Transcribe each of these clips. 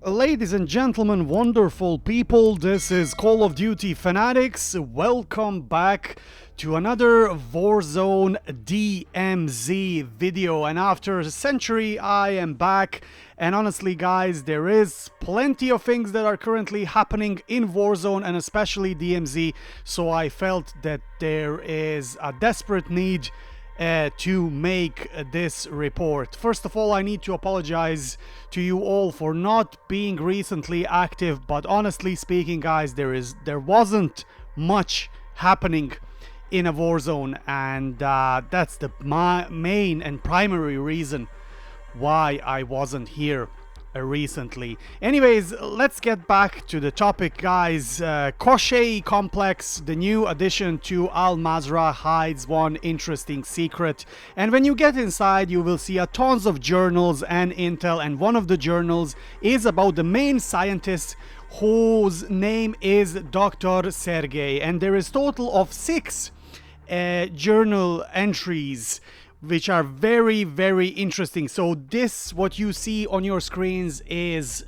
Ladies and gentlemen, wonderful people, this is Call of Duty Fanatics. Welcome back to another Warzone DMZ video, and after a century I am back. And honestly guys, there is plenty of things that are currently happening in Warzone and especially DMZ, so I felt that there is a desperate need to make this report. First of all, I need to apologize to you all for not being recently active, but honestly speaking guys, there wasn't much happening in a Warzone, and that's the main and primary reason why I wasn't here recently. Anyways, let's get back to the topic guys. Koschei complex, the new addition to Mazrah, hides one interesting secret, and when you get inside you will see a tons of journals and intel, and one of the journals is about the main scientist whose name is Dr. Sergey, and there is total of 6 journal entries which are very interesting. So this, what you see on your screens, is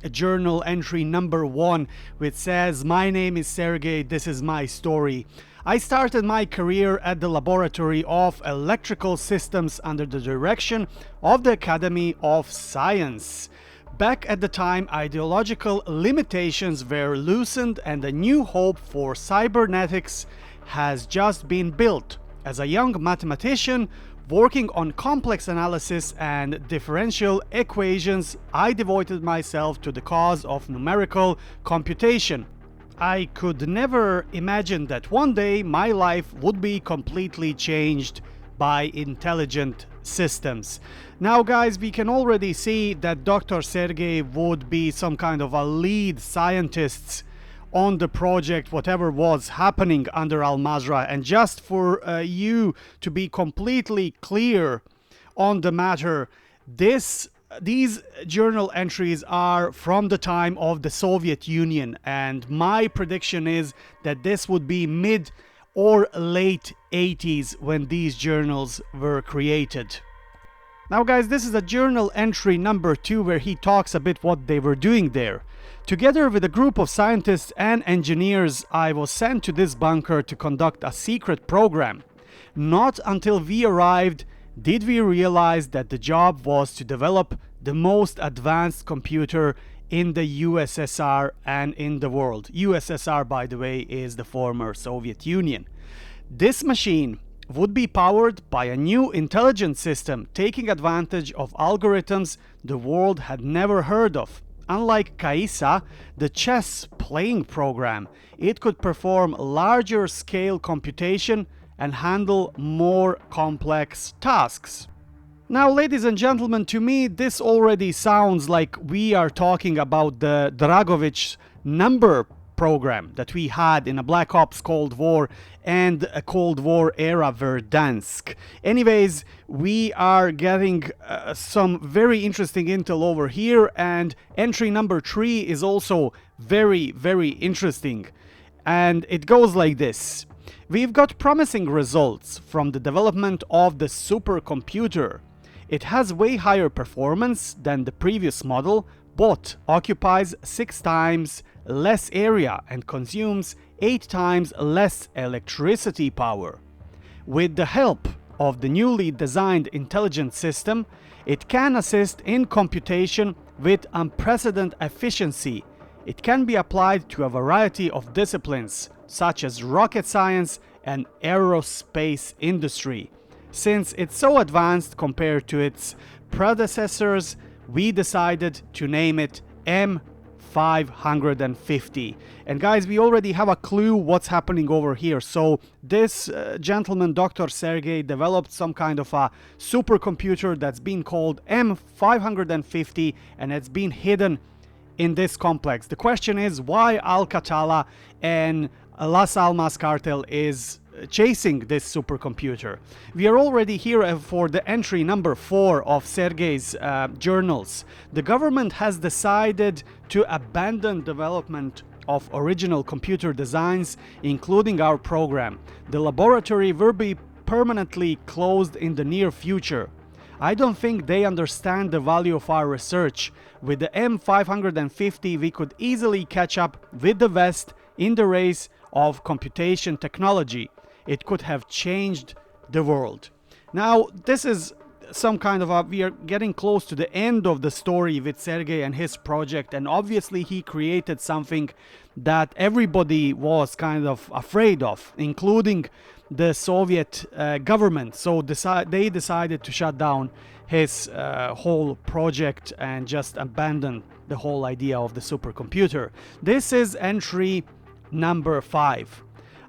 journal entry number 1, which says, "My name is Sergey, this is my story. I started my career at the Laboratory of Electrical Systems under the direction of the Academy of Science. Back at the time, ideological limitations were loosened and a new hope for cybernetics has just been built. As a young mathematician working on complex analysis and differential equations, I devoted myself to the cause of numerical computation. I could never imagine that one day my life would be completely changed by intelligent systems." Now guys, we can already see that Dr. Sergey would be some kind of a lead scientist on the project, whatever was happening under Mazrah. And just for you to be completely clear on the matter, these journal entries are from the time of the Soviet Union, and my prediction is that this would be mid or late 80s when these journals were created. Now guys, this is a journal entry number 2 where he talks a bit what they were doing there. "Together with a group of scientists and engineers, I was sent to this bunker to conduct a secret program. Not until we arrived did we realize that the job was to develop the most advanced computer in the USSR and in the world." USSR, by the way, is the former Soviet Union. "This machine would be powered by a new intelligence system taking advantage of algorithms the world had never heard of. Unlike CIPHER, the chess playing program, it could perform larger scale computation and handle more complex tasks." Now ladies and gentlemen, to me this already sounds like we are talking about the Dragovich number program that we had in a Black Ops Cold War and a Cold War era Verdansk. Anyways, we are getting some very interesting intel over here, and entry number 3 is also very interesting, and it goes like this. "We've got promising results from the development of the supercomputer. It has way higher performance than the previous model, but occupies 6 times less area and consumes 8 times less electricity power. With the help of the newly designed intelligent system, it can assist in computation with unprecedented efficiency. It can be applied to a variety of disciplines, such as rocket science and aerospace industry. Since it's so advanced compared to its predecessors, we decided to name it M550. And guys, we already have a clue what's happening over here. So this gentleman, Dr. Sergey, developed some kind of a supercomputer that's been called M550, and it's been hidden in this complex. The question is why Alcatala and Las Almas cartel is chasing this supercomputer. We are already here for the entry number 4 of Sergey's journals. "The government has decided to abandon development of original computer designs, including our program. The laboratory will be permanently closed in the near future. I don't think they understand the value of our research. With the M550 we could easily catch up with the West in the race of computation technology. It could have changed the world. Now this is some kind of we are getting close to the end of the story with Sergey and his project, and obviously he created something that everybody was kind of afraid of, including the Soviet government. So they decided to shut down his whole project and just abandon the whole idea of the supercomputer. This is entry number 5.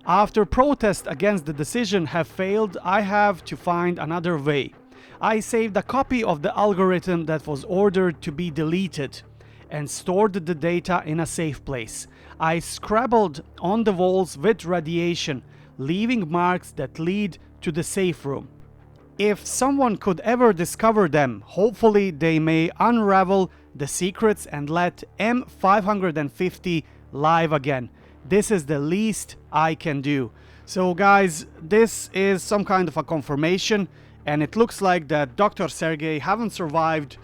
After protests against the decision have failed, I have to find another way. I saved a copy of the algorithm that was ordered to be deleted and stored the data in a safe place. I scribbled on the walls with radiation, leaving marks that lead to the safe room. If someone could ever discover them, hopefully they may unravel the secrets and let M550 live again. This is the least I can do. So guys, this is some kind of a confirmation, and it looks like that Dr. Sergey haven't survived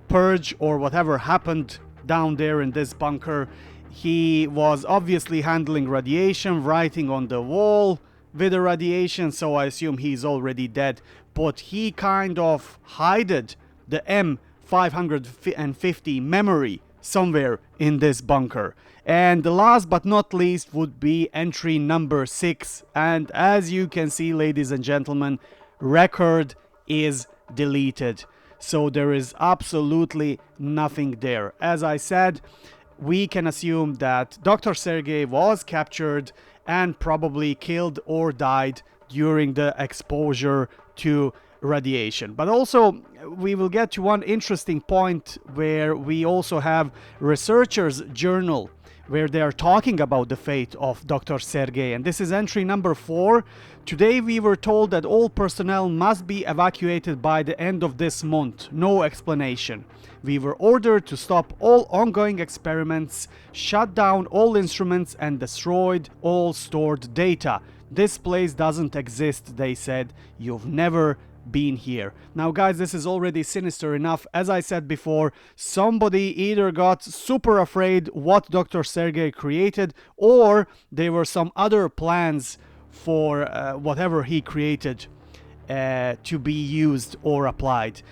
purge or whatever happened down there in this bunker. He was obviously handling radiation, writing on the wall with the radiation, so I assume he's already dead. But he kind of hid the M550 memory somewhere in this bunker. And the last but not least would be entry number 6. And as you can see, ladies and gentlemen, record is deleted. So there is absolutely nothing there. As I said, we can assume that Dr. Sergey was captured and probably killed or died during the exposure to radiation. But also we will get to one interesting point where we also have researchers' journal where they are talking about the fate of Dr. Sergey, and this is entry number 4. Today we were told that all personnel must be evacuated by the end of this month. No explanation. We were ordered to stop all ongoing experiments, shut down all instruments, and destroyed all stored data. This place doesn't exist, they said. You've never been here. Now guys, this is already sinister enough. As I said before, somebody either got super afraid what Dr. Sergey created, or there were some other plans for whatever he created to be used or applied.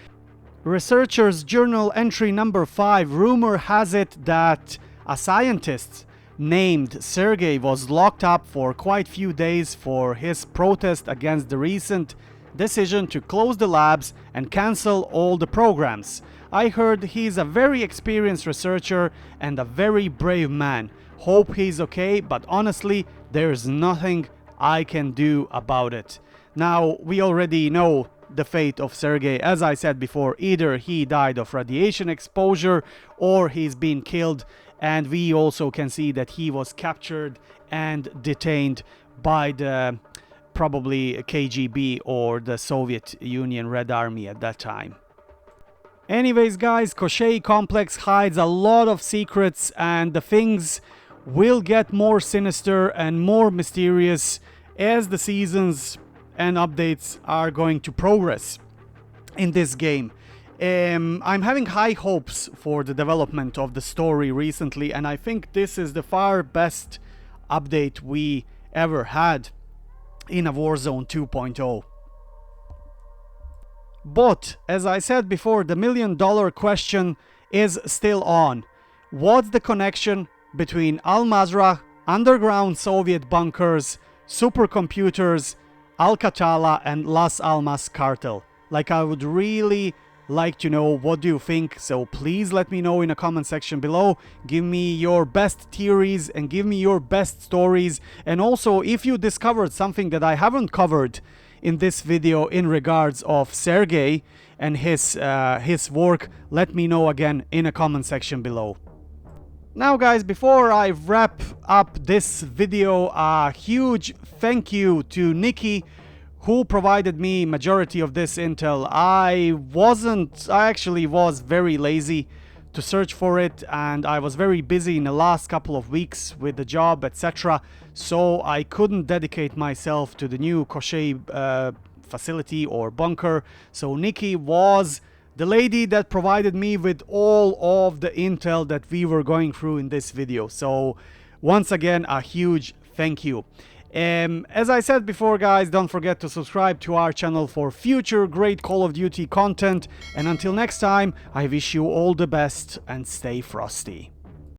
Researchers' Journal entry number 5. Rumor has it that a scientist named Sergey was locked up for quite few days for his protest against the recent decision to close the labs and cancel all the programs. I heard he's a very experienced researcher and a very brave man. Hope he's okay, but honestly, there's nothing I can do about it. Now, we already know the fate of Sergey. As I said before, either he died of radiation exposure or he's been killed, and we also can see that he was captured and detained by the probably KGB or the Soviet Union Red Army at that time. Anyways guys, Koschei complex hides a lot of secrets, and the things will get more sinister and more mysterious as the seasons and updates are going to progress in this game. I'm having high hopes for the development of the story recently, and I think this is the far best update we ever had in a Warzone 2.0. But as I said before, the $1,000,000 question is still on. What's the connection between Mazrah, underground Soviet bunkers, supercomputers, Alcatala, and Las Almas cartel? Like, I would really like to know, what do you think? So please let me know in the comment section below. Give me your best theories and give me your best stories. And also, if you discovered something that I haven't covered in this video in regards of Sergey and his work, let me know again in the comment section below. Now guys, before I wrap up this video, a huge thank you to Nikki, who provided me majority of this intel. I actually was very lazy to search for it, and I was very busy in the last couple of weeks with the job, etc. So I couldn't dedicate myself to the new Koschei facility or bunker. So Nikki was the lady that provided me with all of the intel that we were going through in this video. So once again, a huge thank you. As I said before, guys, don't forget to subscribe to our channel for future great Call of Duty content. And until next time, I wish you all the best and stay frosty.